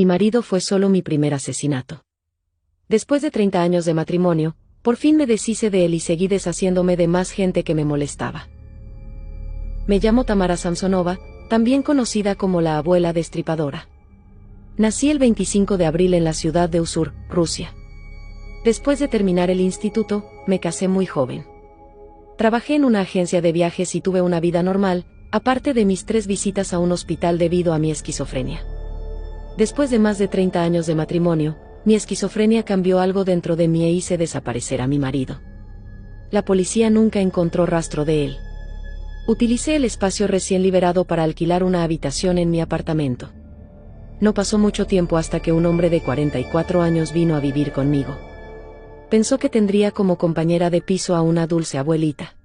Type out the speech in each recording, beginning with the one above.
Mi marido fue solo mi primer asesinato. Después de 30 años de matrimonio, por fin me deshice de él y seguí deshaciéndome de más gente que me molestaba. Me llamo Tamara Samsonova, también conocida como la abuela destripadora. Nací el 25 de abril en la ciudad de Usur, Rusia. Después de terminar el instituto, me casé muy joven. Trabajé en una agencia de viajes y tuve una vida normal, aparte de mis 3 visitas a un hospital debido a mi esquizofrenia. Después de más de 30 años de matrimonio, mi esquizofrenia cambió algo dentro de mí e hice desaparecer a mi marido. La policía nunca encontró rastro de él. Utilicé el espacio recién liberado para alquilar una habitación en mi apartamento. No pasó mucho tiempo hasta que un hombre de 44 años vino a vivir conmigo. Pensó que tendría como compañera de piso a una dulce abuelita.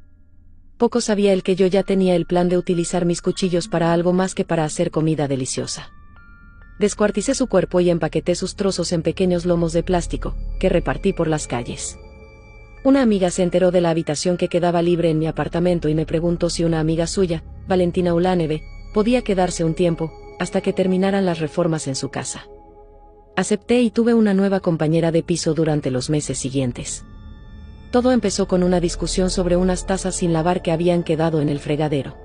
Poco sabía él que yo ya tenía el plan de utilizar mis cuchillos para algo más que para hacer comida deliciosa. Descuarticé su cuerpo y empaqueté sus trozos en pequeños lomos de plástico, que repartí por las calles. Una amiga se enteró de la habitación que quedaba libre en mi apartamento y me preguntó si una amiga suya, Valentina Ulaneve, podía quedarse un tiempo, hasta que terminaran las reformas en su casa. Acepté y tuve una nueva compañera de piso durante los meses siguientes. Todo empezó con una discusión sobre unas tazas sin lavar que habían quedado en el fregadero.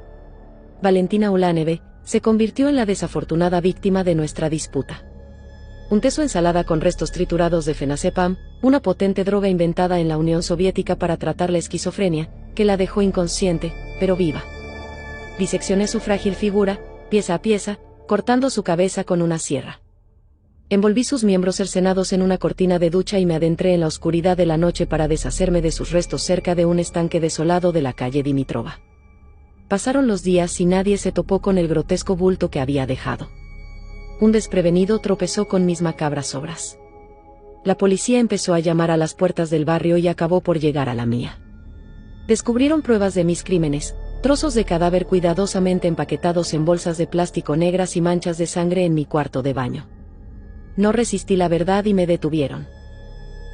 Valentina Ulaneve se convirtió en la desafortunada víctima de nuestra disputa. Unté su ensalada con restos triturados de fenazepam, una potente droga inventada en la Unión Soviética para tratar la esquizofrenia, que la dejó inconsciente, pero viva. Diseccioné su frágil figura, pieza a pieza, cortando su cabeza con una sierra. Envolví sus miembros cercenados en una cortina de ducha y me adentré en la oscuridad de la noche para deshacerme de sus restos cerca de un estanque desolado de la calle Dimitrova. Pasaron los días y nadie se topó con el grotesco bulto que había dejado. Un desprevenido tropezó con mis macabras obras. La policía empezó a llamar a las puertas del barrio y acabó por llegar a la mía. Descubrieron pruebas de mis crímenes, trozos de cadáver cuidadosamente empaquetados en bolsas de plástico negras y manchas de sangre en mi cuarto de baño. No resistí la verdad y me detuvieron.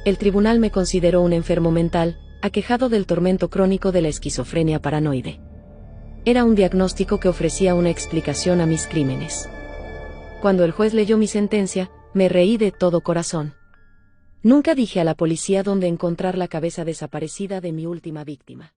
El tribunal me consideró un enfermo mental, aquejado del tormento crónico de la esquizofrenia paranoide. Era un diagnóstico que ofrecía una explicación a mis crímenes. Cuando el juez leyó mi sentencia, me reí de todo corazón. Nunca dije a la policía dónde encontrar la cabeza desaparecida de mi última víctima.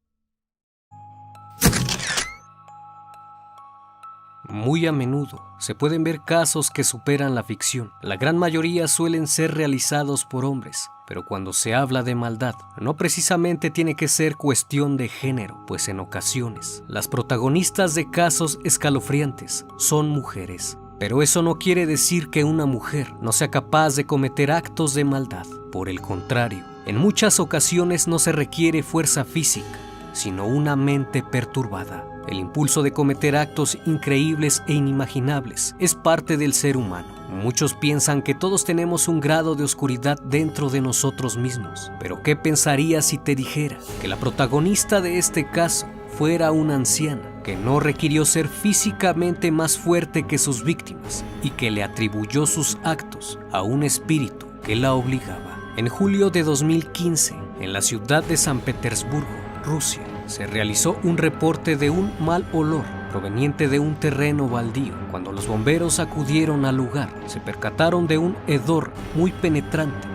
Muy a menudo se pueden ver casos que superan la ficción. La gran mayoría suelen ser realizados por hombres, pero cuando se habla de maldad, no precisamente tiene que ser cuestión de género, pues en ocasiones las protagonistas de casos escalofriantes son mujeres. Pero eso no quiere decir que una mujer no sea capaz de cometer actos de maldad. Por el contrario, en muchas ocasiones no se requiere fuerza física, sino una mente perturbada. El impulso de cometer actos increíbles e inimaginables es parte del ser humano. Muchos piensan que todos tenemos un grado de oscuridad dentro de nosotros mismos. Pero ¿qué pensarías si te dijera que la protagonista de este caso fuera una anciana que no requirió ser físicamente más fuerte que sus víctimas y que le atribuyó sus actos a un espíritu que la obligaba? En julio de 2015, en la ciudad de San Petersburgo, Rusia, se realizó un reporte de un mal olor proveniente de un terreno baldío. Cuando los bomberos acudieron al lugar, se percataron de un hedor muy penetrante,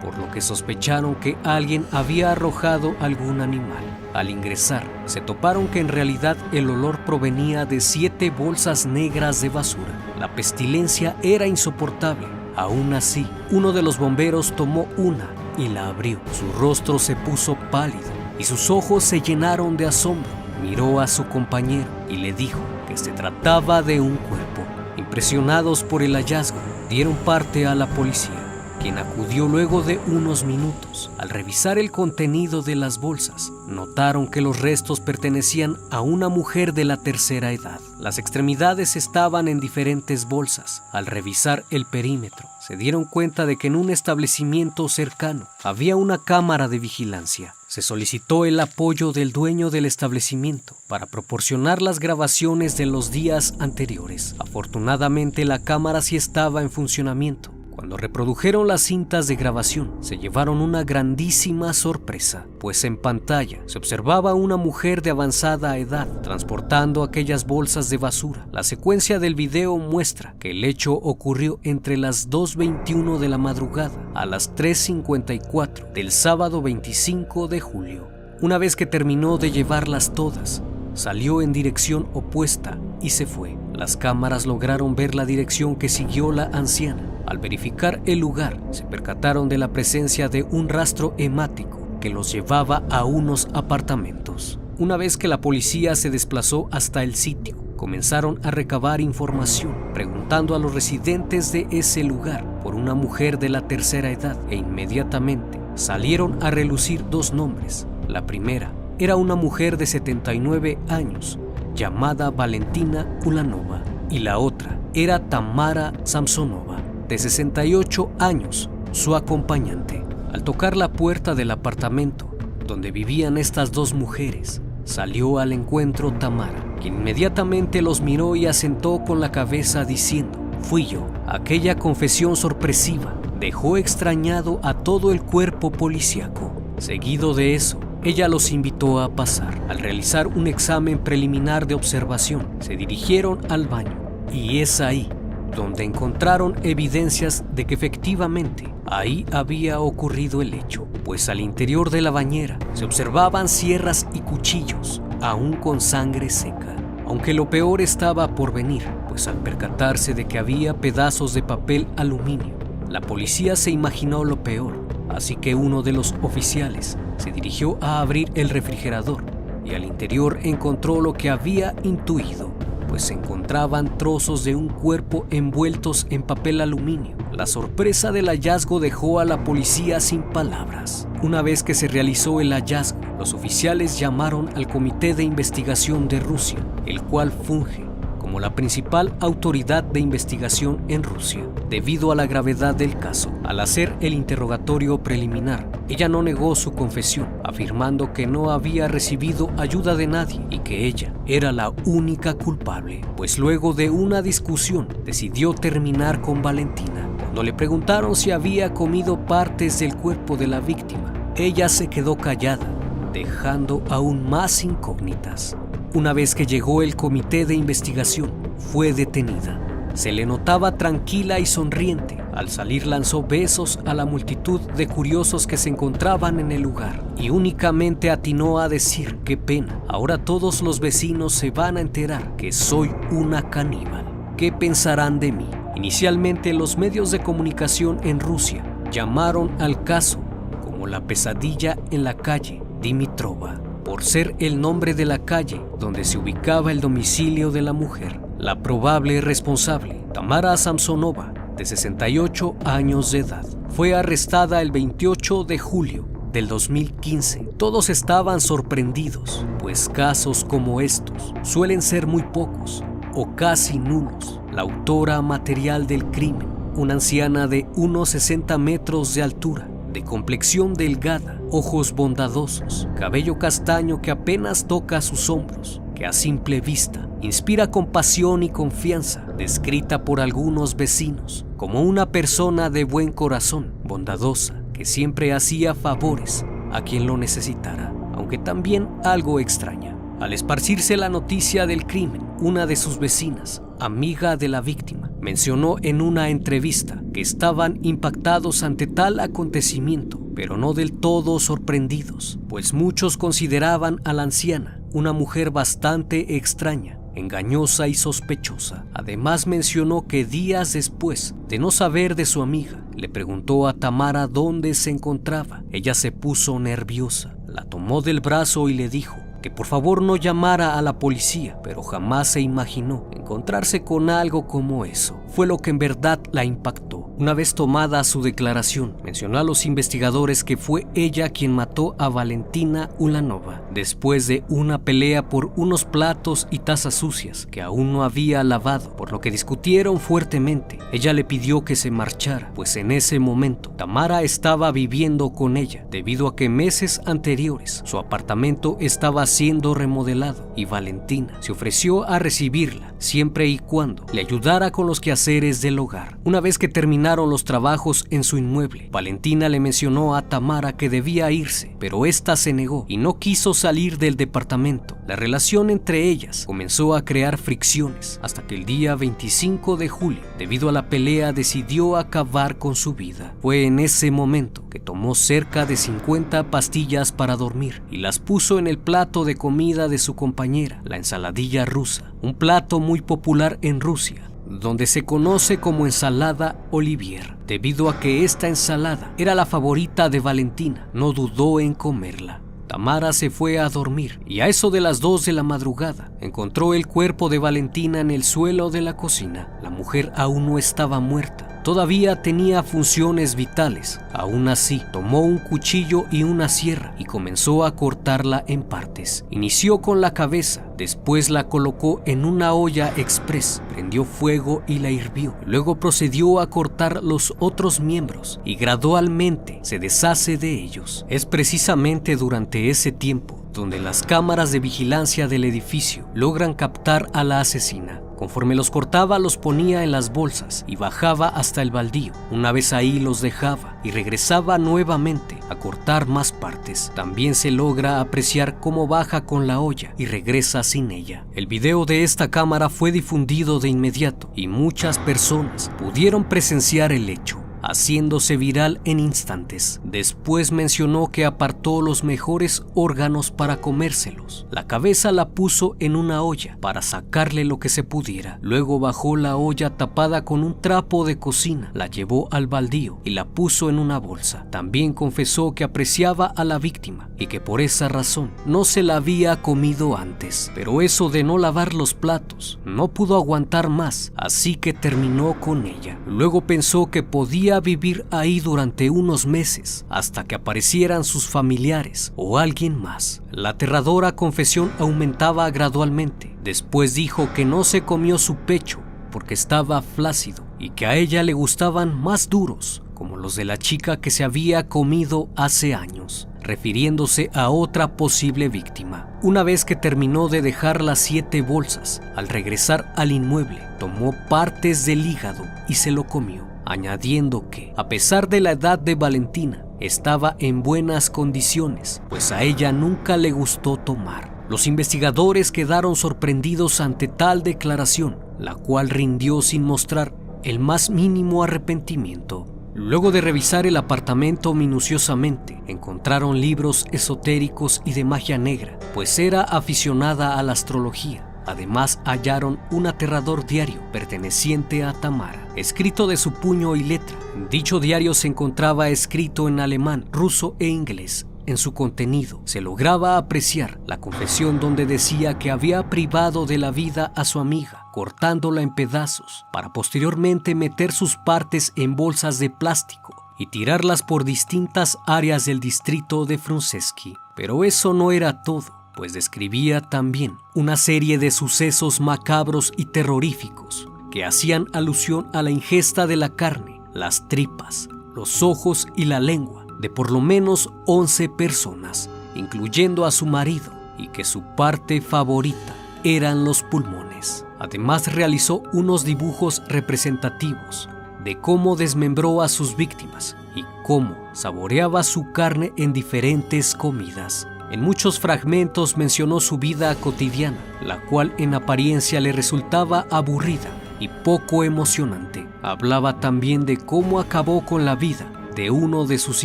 por lo que sospecharon que alguien había arrojado algún animal. Al ingresar, se toparon que en realidad el olor provenía de 7 bolsas negras de basura. La pestilencia era insoportable. Aún así, uno de los bomberos tomó una y la abrió. Su rostro se puso pálido y sus ojos se llenaron de asombro. Miró a su compañero y le dijo que se trataba de un cuerpo. Impresionados por el hallazgo, dieron parte a la policía, quien acudió luego de unos minutos. Al revisar el contenido de las bolsas, notaron que los restos pertenecían a una mujer de la tercera edad. Las extremidades estaban en diferentes bolsas. Al revisar el perímetro, se dieron cuenta de que en un establecimiento cercano había una cámara de vigilancia. Se solicitó el apoyo del dueño del establecimiento para proporcionar las grabaciones de los días anteriores. Afortunadamente, la cámara sí estaba en funcionamiento. Cuando reprodujeron las cintas de grabación, se llevaron una grandísima sorpresa, pues en pantalla se observaba a una mujer de avanzada edad transportando aquellas bolsas de basura. La secuencia del video muestra que el hecho ocurrió entre las 2:21 de la madrugada a las 3:54 del sábado 25 de julio. Una vez que terminó de llevarlas todas, salió en dirección opuesta y se fue. Las cámaras lograron ver la dirección que siguió la anciana. Al verificar el lugar, se percataron de la presencia de un rastro hemático que los llevaba a unos apartamentos. Una vez que la policía se desplazó hasta el sitio, comenzaron a recabar información, preguntando a los residentes de ese lugar por una mujer de la tercera edad, e inmediatamente salieron a relucir dos nombres. La primera era una mujer de 79 años, llamada Valentina Ulanova, y la otra era Tamara Samsonova, de 68 años, su acompañante. Al tocar la puerta del apartamento donde vivían estas dos mujeres, salió al encuentro Tamara, quien inmediatamente los miró y asentó con la cabeza diciendo: «Fui yo». Aquella confesión sorpresiva dejó extrañado a todo el cuerpo policíaco. Seguido de eso, ella los invitó a pasar. Al realizar un examen preliminar de observación, se dirigieron al baño, y es ahí donde encontraron evidencias de que efectivamente ahí había ocurrido el hecho, pues al interior de la bañera se observaban sierras y cuchillos, aún con sangre seca. Aunque lo peor estaba por venir, pues al percatarse de que había pedazos de papel aluminio, la policía se imaginó lo peor, así que uno de los oficiales se dirigió a abrir el refrigerador y al interior encontró lo que había intuido, pues se encontraban trozos de un cuerpo envueltos en papel aluminio. La sorpresa del hallazgo dejó a la policía sin palabras. Una vez que se realizó el hallazgo, los oficiales llamaron al Comité de Investigación de Rusia, el cual funge como la principal autoridad de investigación en Rusia. Debido a la gravedad del caso, al hacer el interrogatorio preliminar, ella no negó su confesión, afirmando que no había recibido ayuda de nadie y que ella era la única culpable, pues luego de una discusión decidió terminar con Valentina. Cuando le preguntaron si había comido partes del cuerpo de la víctima, ella se quedó callada, dejando aún más incógnitas. Una vez que llegó el comité de investigación, fue detenida. Se le notaba tranquila y sonriente. Al salir lanzó besos a la multitud de curiosos que se encontraban en el lugar y únicamente atinó a decir: «Qué pena, ahora todos los vecinos se van a enterar que soy una caníbal. ¿Qué pensarán de mí?». Inicialmente los medios de comunicación en Rusia llamaron al caso como la pesadilla en la calle Dimitrova, por ser el nombre de la calle donde se ubicaba el domicilio de la mujer. La probable responsable, Tamara Samsonova, de 68 años de edad, fue arrestada el 28 de julio del 2015. Todos estaban sorprendidos, pues casos como estos suelen ser muy pocos o casi nulos. La autora material del crimen, una anciana de unos 60 metros de altura, de complexión delgada, ojos bondadosos, cabello castaño que apenas toca sus hombros, que a simple vista inspira compasión y confianza, descrita por algunos vecinos como una persona de buen corazón, bondadosa, que siempre hacía favores a quien lo necesitara, aunque también algo extraña. Al esparcirse la noticia del crimen, una de sus vecinas, amiga de la víctima, mencionó en una entrevista que estaban impactados ante tal acontecimiento, pero no del todo sorprendidos, pues muchos consideraban a la anciana una mujer bastante extraña, engañosa y sospechosa. Además mencionó que días después de no saber de su amiga, le preguntó a Tamara dónde se encontraba. Ella se puso nerviosa, la tomó del brazo y le dijo que por favor no llamara a la policía, pero jamás se imaginó encontrarse con algo como eso. Fue lo que en verdad la impactó. Una vez tomada su declaración, mencionó a los investigadores que fue ella quien mató a Valentina Ulanova después de una pelea por unos platos y tazas sucias que aún no había lavado, por lo que discutieron fuertemente. Ella le pidió que se marchara, pues en ese momento Tamara estaba viviendo con ella, debido a que meses anteriores su apartamento estaba siendo remodelado y Valentina se ofreció a recibirla siempre y cuando le ayudara con los quehaceres del hogar. Una vez que terminaron los trabajos en su inmueble, Valentina le mencionó a Tamara que debía irse, pero esta se negó y no quiso salir del departamento. La relación entre ellas comenzó a crear fricciones hasta que el día 25 de julio, debido a la pelea, decidió acabar con su vida. Fue en ese momento que tomó cerca de 50 pastillas para dormir y las puso en el plato de comida de su compañera, la ensaladilla rusa, un plato muy popular en Rusia, donde se conoce como ensalada Olivier. Debido a que esta ensalada era la favorita de Valentina, no dudó en comerla. Tamara se fue a dormir y a eso de las 2 de la madrugada encontró el cuerpo de Valentina en el suelo de la cocina. La mujer aún no estaba muerta, todavía tenía funciones vitales. Aún así, tomó un cuchillo y una sierra y comenzó a cortarla en partes. Inició con la cabeza, después la colocó en una olla express, prendió fuego y la hirvió. Luego procedió a cortar los otros miembros y gradualmente se deshace de ellos. Es precisamente durante ese tiempo donde las cámaras de vigilancia del edificio logran captar a la asesina. Conforme los cortaba, los ponía en las bolsas y bajaba hasta el baldío. Una vez ahí los dejaba y regresaba nuevamente a cortar más partes. También se logra apreciar cómo baja con la olla y regresa sin ella. El video de esta cámara fue difundido de inmediato y muchas personas pudieron presenciar el hecho, haciéndose viral en instantes. Después mencionó que apartó los mejores órganos para comérselos. La cabeza la puso en una olla para sacarle lo que se pudiera. Luego bajó la olla tapada con un trapo de cocina, la llevó al baldío y la puso en una bolsa. También confesó que apreciaba a la víctima y que por esa razón no se la había comido antes. Pero eso de no lavar los platos no pudo aguantar más, así que terminó con ella. Luego pensó que podía vivir ahí durante unos meses hasta que aparecieran sus familiares o alguien más. La aterradora confesión aumentaba gradualmente. Después dijo que no se comió su pecho porque estaba flácido y que a ella le gustaban más duros, como los de la chica que se había comido hace años, refiriéndose a otra posible víctima. Una vez que terminó de dejar las 7 bolsas, al regresar al inmueble, tomó partes del hígado y se lo comió, añadiendo que, a pesar de la edad de Valentina, estaba en buenas condiciones, pues a ella nunca le gustó tomar. Los investigadores quedaron sorprendidos ante tal declaración, la cual rindió sin mostrar el más mínimo arrepentimiento. Luego de revisar el apartamento minuciosamente, encontraron libros esotéricos y de magia negra, pues era aficionada a la astrología. Además, hallaron un aterrador diario perteneciente a Tamara, escrito de su puño y letra. Dicho diario se encontraba escrito en alemán, ruso e inglés. En su contenido se lograba apreciar la confesión donde decía que había privado de la vida a su amiga, cortándola en pedazos, para posteriormente meter sus partes en bolsas de plástico y tirarlas por distintas áreas del distrito de Frunzensky. Pero eso no era todo, pues describía también una serie de sucesos macabros y terroríficos que hacían alusión a la ingesta de la carne, las tripas, los ojos y la lengua de por lo menos 11 personas, incluyendo a su marido, y que su parte favorita eran los pulmones. Además, realizó unos dibujos representativos de cómo desmembró a sus víctimas y cómo saboreaba su carne en diferentes comidas. En muchos fragmentos mencionó su vida cotidiana, la cual en apariencia le resultaba aburrida y poco emocionante. Hablaba también de cómo acabó con la vida de uno de sus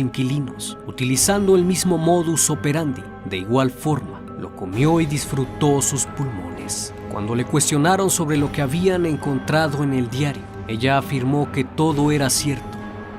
inquilinos, utilizando el mismo modus operandi. De igual forma, lo comió y disfrutó sus pulmones. Cuando le cuestionaron sobre lo que habían encontrado en el diario, ella afirmó que todo era cierto,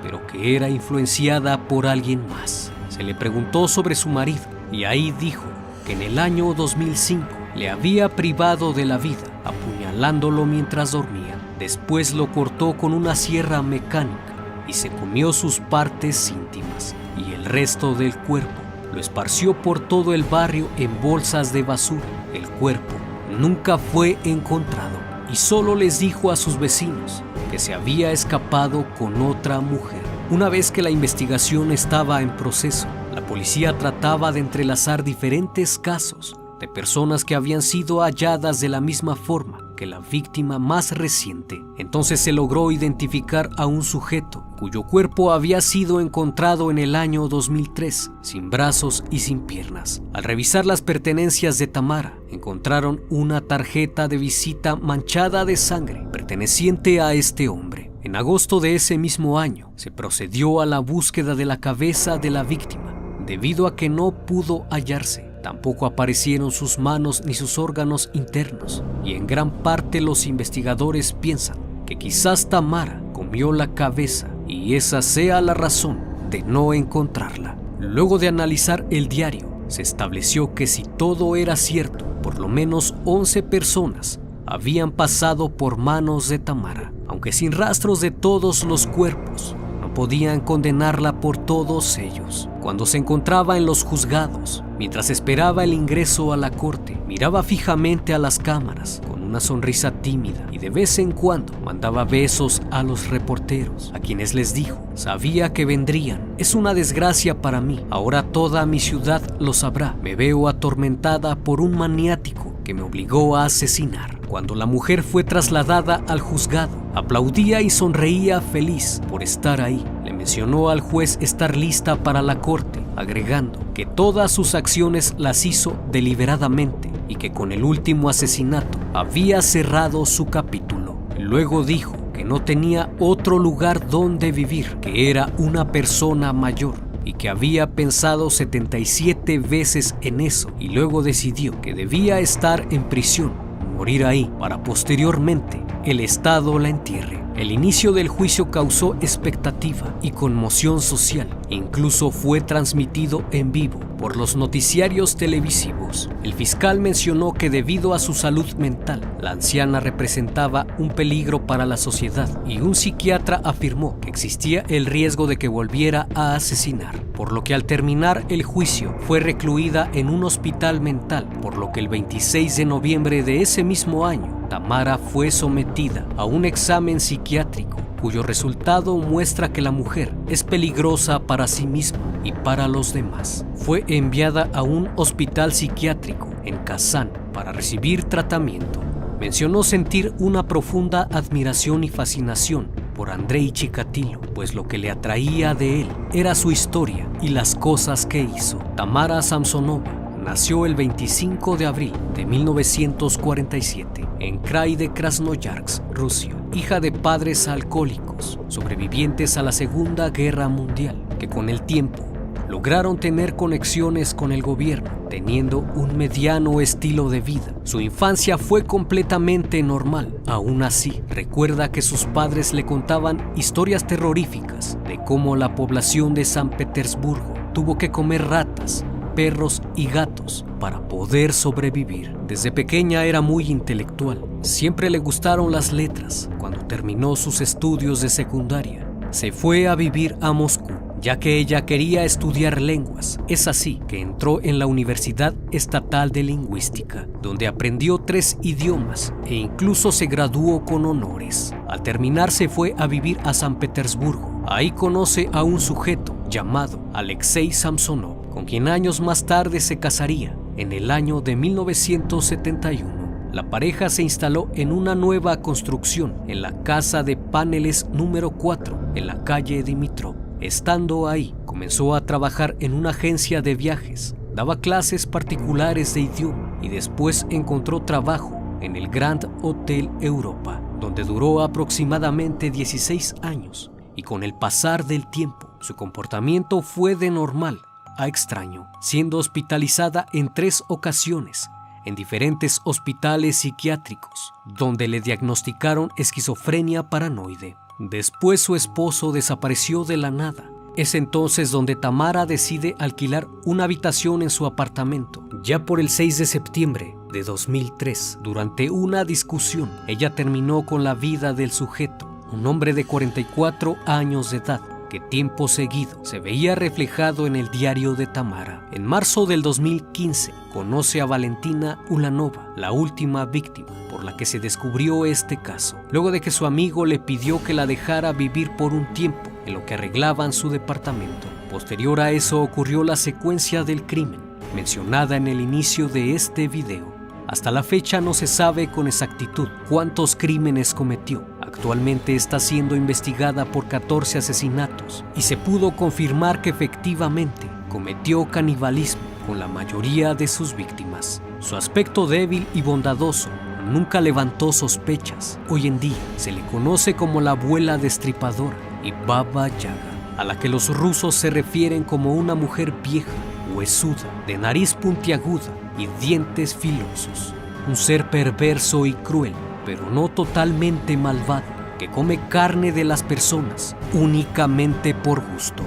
pero que era influenciada por alguien más. Se le preguntó sobre su marido, y ahí dijo que en el año 2005 le había privado de la vida, apuñalándolo mientras dormía. Después lo cortó con una sierra mecánica y se comió sus partes íntimas, y el resto del cuerpo lo esparció por todo el barrio en bolsas de basura. El cuerpo nunca fue encontrado y solo les dijo a sus vecinos que se había escapado con otra mujer. Una vez que la investigación estaba en proceso, la policía trataba de entrelazar diferentes casos de personas que habían sido halladas de la misma forma que la víctima más reciente. Entonces se logró identificar a un sujeto cuyo cuerpo había sido encontrado en el año 2003, sin brazos y sin piernas. Al revisar las pertenencias de Tamara, encontraron una tarjeta de visita manchada de sangre perteneciente a este hombre. En agosto de ese mismo año, se procedió a la búsqueda de la cabeza de la víctima, debido a que no pudo hallarse. Tampoco aparecieron sus manos ni sus órganos internos, y en gran parte los investigadores piensan que quizás Tamara comió la cabeza y esa sea la razón de no encontrarla. Luego de analizar el diario, se estableció que si todo era cierto, por lo menos 11 personas habían pasado por manos de Tamara, aunque sin rastros de todos los cuerpos. No podían condenarla por todos ellos. Cuando se encontraba en los juzgados, mientras esperaba el ingreso a la corte, miraba fijamente a las cámaras con una sonrisa tímida y de vez en cuando mandaba besos a los reporteros, a quienes les dijo: sabía que vendrían. Es una desgracia para mí. Ahora toda mi ciudad lo sabrá. Me veo atormentada por un maniático que me obligó a asesinar. Cuando la mujer fue trasladada al juzgado, aplaudía y sonreía feliz por estar ahí. Le mencionó al juez estar lista para la corte, agregando que todas sus acciones las hizo deliberadamente y que con el último asesinato había cerrado su capítulo. Luego dijo que no tenía otro lugar donde vivir, que era una persona mayor y que había pensado 77 veces en eso y luego decidió que debía estar en prisión, morir ahí, para posteriormente el Estado la entierre. El inicio del juicio causó expectativa y conmoción social. Incluso fue transmitido en vivo por los noticiarios televisivos. El fiscal mencionó que debido a su salud mental, la anciana representaba un peligro para la sociedad y un psiquiatra afirmó que existía el riesgo de que volviera a asesinar, por lo que al terminar el juicio fue recluida en un hospital mental, por lo que el 26 de noviembre de ese mismo año, Tamara fue sometida a un examen psiquiátrico cuyo resultado muestra que la mujer es peligrosa para sí misma y para los demás. Fue enviada a un hospital psiquiátrico en Kazán para recibir tratamiento. Mencionó sentir una profunda admiración y fascinación por Andrei Chikatilo, pues lo que le atraía de él era su historia y las cosas que hizo. Tamara Samsonova nació el 25 de abril de 1947 en Krai de Krasnoyarsk, Rusia, hija de padres alcohólicos, sobrevivientes a la Segunda Guerra Mundial, que con el tiempo lograron tener conexiones con el gobierno, teniendo un mediano estilo de vida. Su infancia fue completamente normal. Aún así, recuerda que sus padres le contaban historias terroríficas de cómo la población de San Petersburgo tuvo que comer ratas, perros y gatos para poder sobrevivir. Desde pequeña era muy intelectual. Siempre le gustaron las letras. Cuando terminó sus estudios de secundaria, se fue a vivir a Moscú, ya que ella quería estudiar lenguas. Es así que entró en la Universidad Estatal de Lingüística, donde aprendió 3 idiomas e incluso se graduó con honores. Al terminar se fue a vivir a San Petersburgo. Ahí conoce a un sujeto llamado Alexei Samsonov, con quien años más tarde se casaría en el año de 1971. La pareja se instaló en una nueva construcción en la casa de paneles número 4 en la calle Dimitrov. Estando ahí, comenzó a trabajar en una agencia de viajes, daba clases particulares de idioma y después encontró trabajo en el Grand Hotel Europa, donde duró aproximadamente 16 años y con el pasar del tiempo, su comportamiento fue de normal a extraño, siendo hospitalizada en 3 ocasiones en diferentes hospitales psiquiátricos, donde le diagnosticaron esquizofrenia paranoide. Después su esposo desapareció de la nada. Es entonces donde Tamara decide alquilar una habitación en su apartamento. Ya por el 6 de septiembre de 2003, durante una discusión, ella terminó con la vida del sujeto, un hombre de 44 años de edad, que tiempo seguido se veía reflejado en el diario de Tamara. En marzo del 2015 conoce a Valentina Ulanova, la última víctima por la que se descubrió este caso, luego de que su amigo le pidió que la dejara vivir por un tiempo en lo que arreglaban su departamento. Posterior a eso ocurrió la secuencia del crimen, mencionada en el inicio de este video. Hasta la fecha no se sabe con exactitud cuántos crímenes cometió. Actualmente está siendo investigada por 14 asesinatos y se pudo confirmar que efectivamente cometió canibalismo con la mayoría de sus víctimas. Su aspecto débil y bondadoso nunca levantó sospechas. Hoy en día se le conoce como la abuela destripadora y Baba Yaga, a la que los rusos se refieren como una mujer vieja, huesuda, de nariz puntiaguda y dientes filosos. Un ser perverso y cruel, pero no totalmente malvado, que come carne de las personas únicamente por gusto.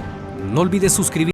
No olvides suscribirte.